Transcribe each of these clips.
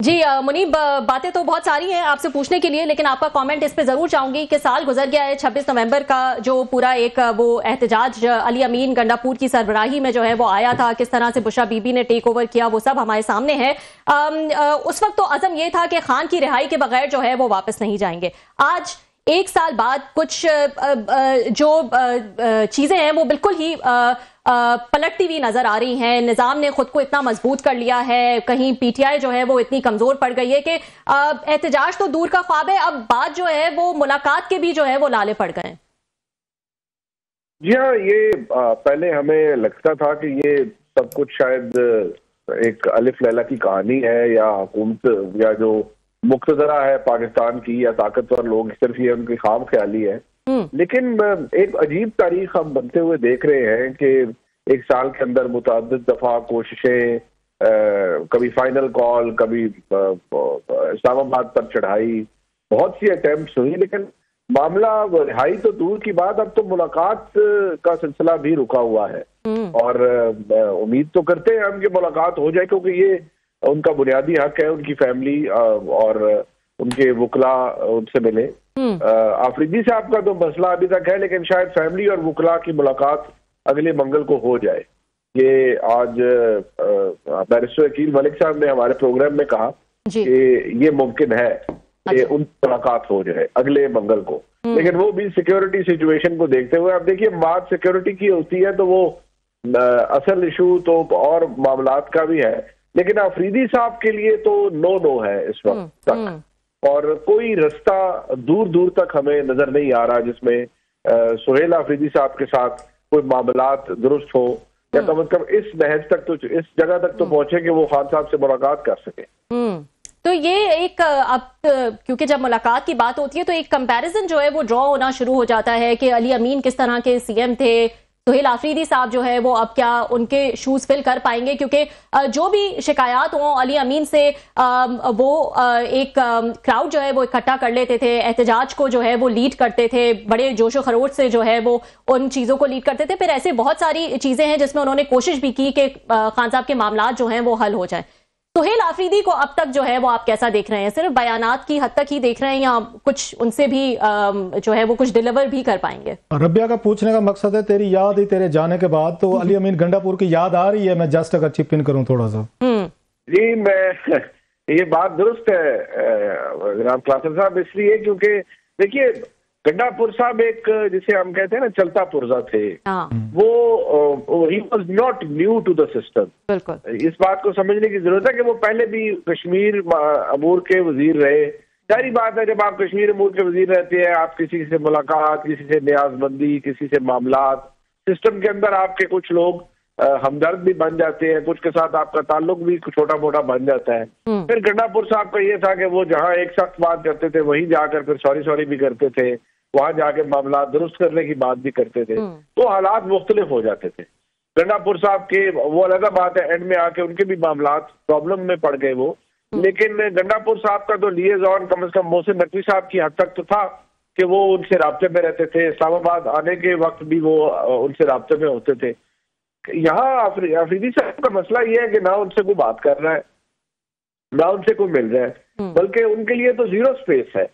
जी मुनीब, बातें तो बहुत सारी हैं आपसे पूछने के लिए, लेकिन आपका कमेंट इस पे जरूर चाहूंगी कि साल गुजर गया है 26 नवंबर का, जो पूरा एक वो एहतजाज अली अमीन गंडापुर की सरबराही में जो है वो आया था, किस तरह से बुशरा बीबी ने टेक ओवर किया, वो सब हमारे सामने है। उस वक्त तो अज़म ये था कि खान की रिहाई के बगैर जो है वो वापस नहीं जाएंगे। आज एक साल बाद कुछ जो चीजें हैं वो बिल्कुल ही पलटती हुई नजर आ रही हैं। निजाम ने खुद को इतना मजबूत कर लिया है, कहीं पीटीआई जो है वो इतनी कमजोर पड़ गई है कि एहतजाज तो दूर का ख्वाब है, अब बात जो है वो मुलाकात के भी जो है वो लाले पड़ गए। जी हाँ, ये पहले हमें लगता था कि ये सब कुछ शायद एक अलिफ लैला की कहानी है, या हुकूमत या जो मुक्तदरा है पाकिस्तान की या ताकतवर लोग सिर्फ ये उनकी खाम ख्याली है। लेकिन एक अजीब तारीख हम बनते हुए देख रहे हैं कि एक साल के अंदर मुतअद्दिद दफा कोशिशें, कभी फाइनल कॉल, कभी इस्लामाबाद पर चढ़ाई, बहुत सी अटेम्प्ट हुई, लेकिन मामला रिहाई तो दूर की बात, अब तो मुलाकात का सिलसिला भी रुका हुआ है। और उम्मीद तो करते हैं हम कि मुलाकात हो जाए, क्योंकि ये उनका बुनियादी हक है, उनकी फैमिली और उनके वकला उनसे मिले। आफरीदी साहब का तो मसला अभी तक है, लेकिन शायद फैमिली और वकला की मुलाकात अगले मंगल को हो जाए। ये आज बैरिस्टर वकील मलिक साहब ने हमारे प्रोग्राम में कहा कि ये मुमकिन है कि उनकी मुलाकात हो जाए अगले मंगल को, लेकिन वो भी सिक्योरिटी सिचुएशन को देखते हुए। अब देखिए, बात सिक्योरिटी की होती है तो वो असल इशू तो और मामलात का भी है, लेकिन आफरीदी साहब के लिए तो नो है इस वक्त तक, और कोई रास्ता दूर दूर तक हमें नजर नहीं आ रहा जिसमें सुहेल आफरीदी साहब के साथ कोई मामलात दुरुस्त हो, या कम से कम इस बहस तक तो, इस जगह तक तो पहुंचे कि वो खान साहब से मुलाकात कर सके। तो ये एक अब क्योंकि जब मुलाकात की बात होती है तो एक कंपैरिजन जो है वो ड्रॉ होना शुरू हो जाता है कि अली अमीन किस तरह के सीएम थे, सुहेल आफरीदी साहब जो है वो अब क्या उनके शूज फिल कर पाएंगे, क्योंकि जो भी शिकायत हो अली अमीन से वो एक क्राउड जो है वो इकट्ठा कर लेते थे, एहतजाज को जो है वो लीड करते थे, बड़े जोशो खरोश से जो है वो उन चीजों को लीड करते थे। फिर ऐसे बहुत सारी चीजें हैं जिसमें उन्होंने कोशिश भी की कि खान साहब के मामलात जो हैं वो हल हो जाए। सुहेल आफरीदी को अब तक जो है वो आप कैसा देख रहे हैं? सिर्फ बयानात की हद तक ही देख रहे हैं या कुछ उनसे भी जो है वो कुछ डिलीवर भी कर पाएंगे? रबिया का पूछने का मकसद है, तेरी याद ही तेरे जाने के बाद तो अली अमीन गंडापुर की याद आ रही है। मैं जस्ट अगर चिप इन करूं थोड़ा सा। जी, मैं ये बात दुरुस्त है जनाब क्लासन साहब, इसलिए क्योंकि देखिए गंडापुर साहब एक, जिसे हम कहते हैं ना, चलता पुर्जा थे। वो he was not new to the system. बिल्कुल, इस बात को समझने की जरूरत है कि वो पहले भी कश्मीर अमूर के वजीर रहे। सारी बात है, जब आप कश्मीर अमूर के वजीर रहते हैं, आप किसी से मुलाकात, किसी से न्याजबंदी, किसी से मामलात, सिस्टम के अंदर आपके कुछ लोग हमदर्द भी बन जाते हैं, कुछ के साथ आपका ताल्लुक भी छोटा मोटा बन जाता है। फिर गंडापुर साहब का ये था कि वो जहाँ एक सख्त बात करते थे वहीं जाकर फिर सॉरी भी करते थे, वहां जाके मामला दुरुस्त करने की बात भी करते थे, तो हालात मुख्तलिफ हो जाते थे। गंडापुर साहब के वो अलग बात है, एंड में आके उनके भी मामलात प्रॉब्लम में पड़ गए वो। लेकिन गंडापुर साहब का तो लिएजॉन कम से कम मोहसिन नकवी साहब की हद तक तो था कि वो उनसे राब्ते में रहते थे, इस्लामाबाद आने के वक्त भी वो उनसे राब्ते में होते थे। यहाँ आफरीदी साहब का मसला ये है कि ना उनसे कोई बात कर रहा है, ना उनसे कोई मिल रहा है, बल्कि उनके लिए तो जीरो स्पेस है,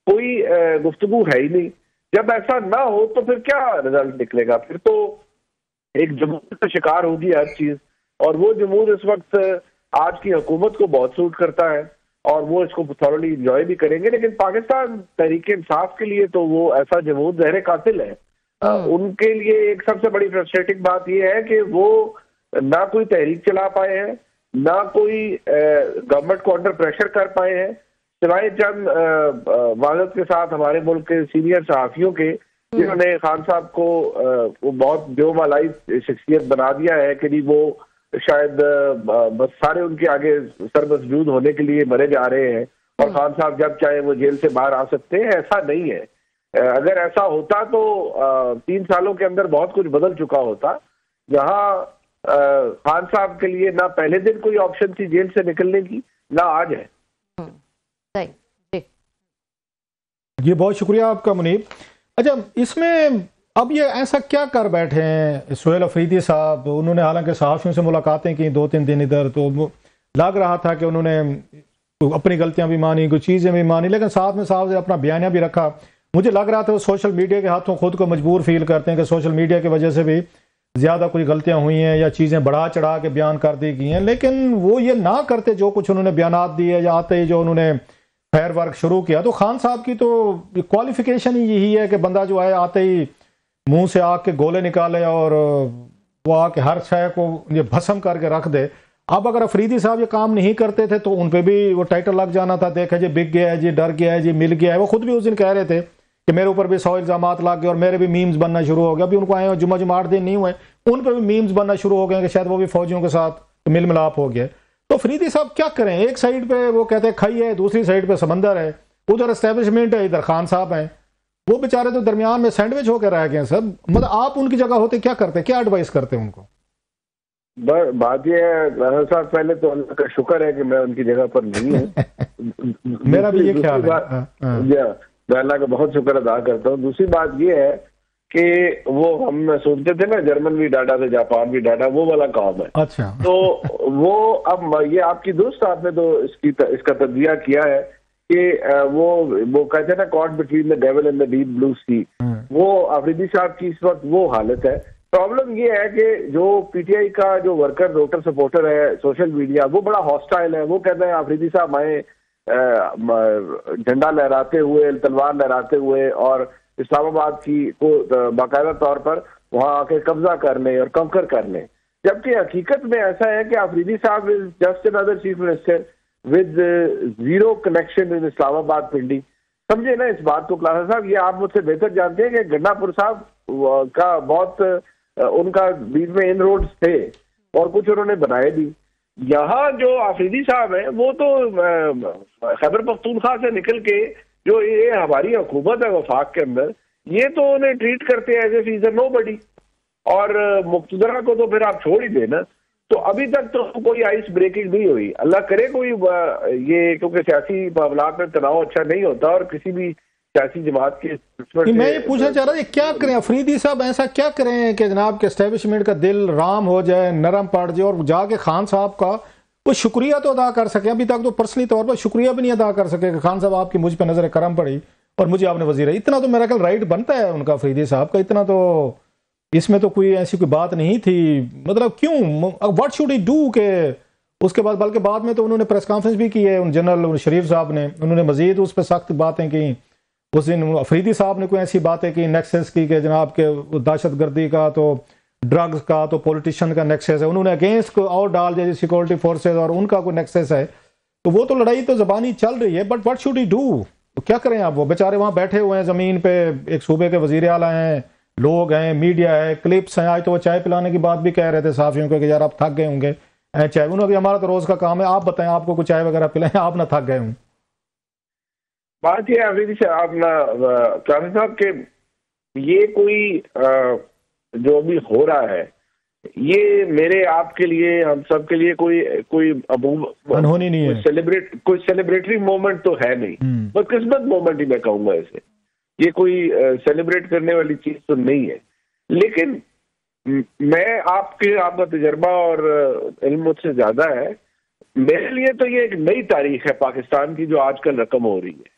कोई गुफ्तगू है ही नहीं। जब ऐसा ना हो तो फिर क्या रिजल्ट निकलेगा? फिर तो एक जमूर का शिकार होगी हर चीज, और वो जमूर इस वक्त आज की हुकूमत को बहुत सूट करता है और वो इसको थॉरली इंजॉय भी करेंगे। लेकिन पाकिस्तान तहरीक इंसाफ के लिए तो वो ऐसा जमूर जहर कातिल है। उनके लिए एक सबसे बड़ी फ्रस्ट्रेटिंग बात यह है कि वो ना कोई तहरीक चला पाए हैं, ना कोई गवर्नमेंट को अंडर प्रेशर कर पाए हैं, सिवाय चंद वाजत के साथ हमारे मुल्क के सीनियर सहाफियों के, जिन्होंने खान साहब को वो बहुत बेवमालाई शख्सियत बना दिया है कि वो शायद बस सारे उनके आगे सरमसजूद होने के लिए मरे जा रहे हैं, और खान साहब जब चाहे वो जेल से बाहर आ सकते हैं। ऐसा नहीं है। अगर ऐसा होता तो 3 सालों के अंदर बहुत कुछ बदल चुका होता। जहाँ खान साहब के लिए ना पहले दिन कोई ऑप्शन थी जेल से निकलने की, ना आज है। ये बहुत शुक्रिया आपका मुनीब। अच्छा, इसमें अब ये ऐसा क्या कर बैठे हैं सुहेल आफरीदी साहब? उन्होंने हालांकि सहाफियों से मुलाकातें की 2-3 दिन इधर, तो लग रहा था कि उन्होंने अपनी गलतियां भी मानी, कुछ चीज़ें भी मानी, लेकिन साथ में साथ अपना बयानिया भी रखा। मुझे लग रहा था वो सोशल मीडिया के हाथों खुद को मजबूर फील करते हैं कि सोशल मीडिया की वजह से भी ज़्यादा कुछ गलतियां हुई हैं या चीज़ें बढ़ा चढ़ा के बयान कर दी गई हैं, लेकिन वो ये ना करते जो कुछ उन्होंने बयानात दिए या आते ही जो उन्होंने फेयर वर्क शुरू किया। तो खान साहब की तो क्वालिफिकेशन ही यही है कि बंदा जो है आते ही मुंह से आग के गोले निकाले और वो आके हर शय को ये भस्म करके रख दे। अब अगर अफरीदी साहब ये काम नहीं करते थे तो उन पे भी वो टाइटल लग जाना था, देखा जी बिक गया है जी, डर गया है जी, मिल गया है। वो खुद भी उस दिन कह रहे थे कि मेरे ऊपर भी 100 इल्जामात लग गए और मेरे भी मीम्स बनना शुरू हो गया। अभी उनको आए जुम्मा 8 दिन नहीं हुए, उन पर भी मीम्स बनना शुरू हो गए कि शायद वो भी फौजियों के साथ मिल मिलाप हो गया। तो अफरीदी साहब क्या करें, एक साइड पे वो कहते हैं खाई है, दूसरी साइड पे समंदर है, उधर एस्टेब्लिशमेंट है, इधर खान साहब हैं, वो बेचारे तो दरमियान में सैंडविच होकर रह गए सब। मतलब आप उनकी जगह होते क्या करते, क्या एडवाइस करते उनको? बात यह है साहब, पहले तो अल्लाह का शुक्र है कि मैं उनकी जगह पर नहीं हूँ। मेरा भी ये ख्याल है। मैं अल्लाह का बहुत शुक्र अदा करता हूँ। दूसरी बात ये है कि वो हम सुनते थे ना, जर्मन भी डाटा थे, जापान भी डाटा, वो वाला काम है। अच्छा। तो वो अब ये आपकी दोस्त आपने तो इसका तज्जिया किया है कि वो कहते हैं ना, caught between the devil and the deep blue sea. वो अफरीदी साहब की इस वक्त वो हालत है। प्रॉब्लम ये है कि जो पीटीआई का जो वर्कर वोटर सपोर्टर है सोशल मीडिया, वो बड़ा हॉस्टाइल है। वो कहते हैं अफरीदी साहब आए झंडा लहराते हुए, तलवार लहराते हुए और इस्लामाबाद की को बाकायदा तौर पर वहां आके कब्जा करने और कंकर करने, जबकि हकीकत में ऐसा है कि अफरीदी साहब is just another chief minister with zero connection in Islamabad Pindi. समझे ना इस बात को क्लास साहब, ये आप मुझसे बेहतर जानते हैं कि गन्नापुर साहब का बहुत उनका बीच में इन रोड्स थे और कुछ उन्होंने बनाए भी। यहाँ जो अफरीदी साहब हैं वो तो खैबर पख्तूनख्वा से निकल के जो ये हमारी हुकूमत है वफाक के अंदर, ये तो उन्हें ट्रीट करते हैं एज ए इज नोबडी। और मुक्तदरा को तो फिर आप छोड़ ही देना। तो अभी तक तो कोई आइस ब्रेकिंग नहीं हुई। अल्लाह करे कोई ये, क्योंकि सियासी मामलात में तनाव अच्छा नहीं होता और किसी भी सियासी जमात की। मैं ये पूछना चाह रहा था क्या करें अफरीदी साहब, ऐसा क्या करें कि जनाब के एस्टेब्लिशमेंट का दिल राम हो जाए, नरम पड़ जाए और जाके खान साहब का वो शुक्रिया तो अदा कर सके। अभी तक तो पर्सनली तौर पर शुक्रिया भी नहीं अदा कर सके कि खान साहब आपकी मुझ पर नजर करम पड़ी और मुझे आपने वजीर है। इतना तो मेरा ख्याल राइट बनता है उनका अफरीदी साहब का, इतना तो इसमें तो कोई ऐसी कोई बात नहीं थी। मतलब क्यों, व्हाट शुड ही डू के उसके बाद, बल्कि बाद में तो उन्होंने प्रेस कॉन्फ्रेंस भी की है जनरल शरीफ साहब ने, उन्होंने मजीद उस पर सख्त बातें की। उस दिन अफरीदी साहब ने कोई ऐसी बातें की नेक्सस की कि जनाब के दहशतगर्दी का, तो ड्रग्स का, तो पॉलिटिशियन का नेक्सस है, उन्होंने अगेंस्ट को और डाल दिया सिक्योरिटी फोर्सेज और उनका कोई नेक्सस है। तो वो तो लड़ाई तो जबानी चल रही है, but what should he do, तो क्या करें आप? वो बेचारे वहां बैठे हुए हैं जमीन पे, एक सूबे के वजीर आला हैं, लोग हैं, मीडिया है, क्लिप्स हैं। आज तो वो चाय पिलाने की बात भी कह रहे थे साफियों को कि यार आप थक गए होंगे चाय, उन्होंने हमारा तो रोज का काम है, आप बताएं आपको कुछ चाय वगैरह पिलाएं, आप ना थक गए हों। बात यह अफरीदी साहब साहब के ये कोई जो अभी हो रहा है, ये मेरे आपके लिए, हम सब के लिए कोई अनहोनी नहीं है, कोई सेलिब्रेटरी मोमेंट तो है नहीं, बस किस्मत मोमेंट ही मैं कहूंगा इसे। ये कोई सेलिब्रेट करने वाली चीज तो नहीं है। लेकिन मैं आपका तजर्बा और इल्म मुझसे ज्यादा है, मेरे लिए तो ये एक नई तारीख है पाकिस्तान की जो आजकल रकम हो रही है।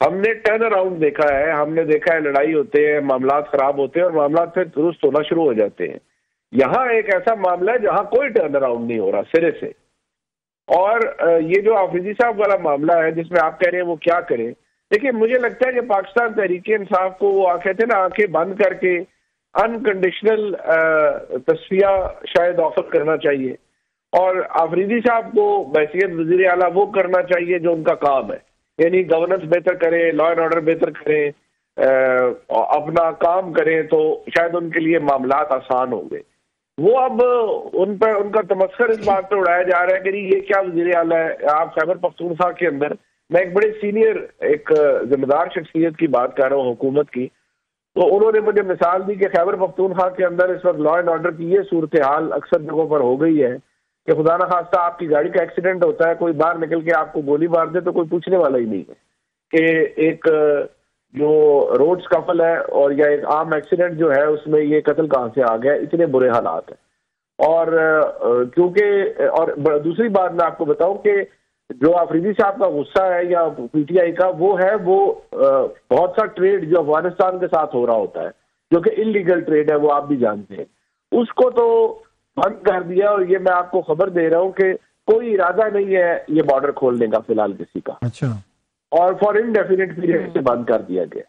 हमने टर्न अराउंड देखा है, हमने देखा है लड़ाई होते हैं, मामला खराब होते हैं और मामला फिर दुरुस्त होना शुरू हो जाते हैं। यहाँ एक ऐसा मामला है जहाँ कोई टर्न अराउंड नहीं हो रहा सिरे से। और ये जो अफरीदी साहब वाला मामला है जिसमें आप कह रहे हैं वो क्या करें, देखिए मुझे लगता है कि पाकिस्तान तहरीक इंसाफ को वो कहते हैं ना, आंखें बंद करके अनकंडीशनल तस्फिया शायद ऑफर करना चाहिए और अफरीदी साहब को बहसियत वज़ीर आला वो करना चाहिए जो उनका काम है, यानी गवर्नेंस बेहतर करें, लॉ एंड ऑर्डर बेहतर करें, अपना काम करें, तो शायद उनके लिए मामलात आसान होंगे। वो अब उन पर उनका तमस्खुर इस बात पर उड़ाया जा रहा है कि ये क्या वज़ीर आला है। आप खैबर पख्तूनख्वा के अंदर, मैं एक बड़े सीनियर एक जिम्मेदार शख्सियत की बात कर रहा हूँ हुकूमत की, तो उन्होंने मुझे मिसाल दी कि खैबर पख्तूनख्वा के अंदर इस वक्त लॉ एंड ऑर्डर की ये सूरत हाल अक्सर जगहों पर हो गई है कि खुदा न खास्ता आपकी गाड़ी का एक्सीडेंट होता है, कोई बाहर निकल के आपको गोली मार दे तो कोई पूछने वाला ही नहीं है कि एक जो रोड स्कफल है और या एक आम एक्सीडेंट जो है उसमें ये कत्ल कहाँ से आ गया, इतने बुरे हालात हैं। और क्योंकि और दूसरी बात मैं आपको बताऊं कि जो अफरीदी साहब का गुस्सा है या पीटीआई का, वो है बहुत सा ट्रेड जो अफगानिस्तान के साथ हो रहा होता है, जो कि इलीगल ट्रेड है, वो आप भी जानते हैं, उसको तो बंद कर दिया। और ये मैं आपको खबर दे रहा हूँ कि कोई इरादा नहीं है ये बॉर्डर खोलने का फिलहाल किसी का। अच्छा। और फॉर इनडेफिनिट पीरियड से बंद कर दिया गया।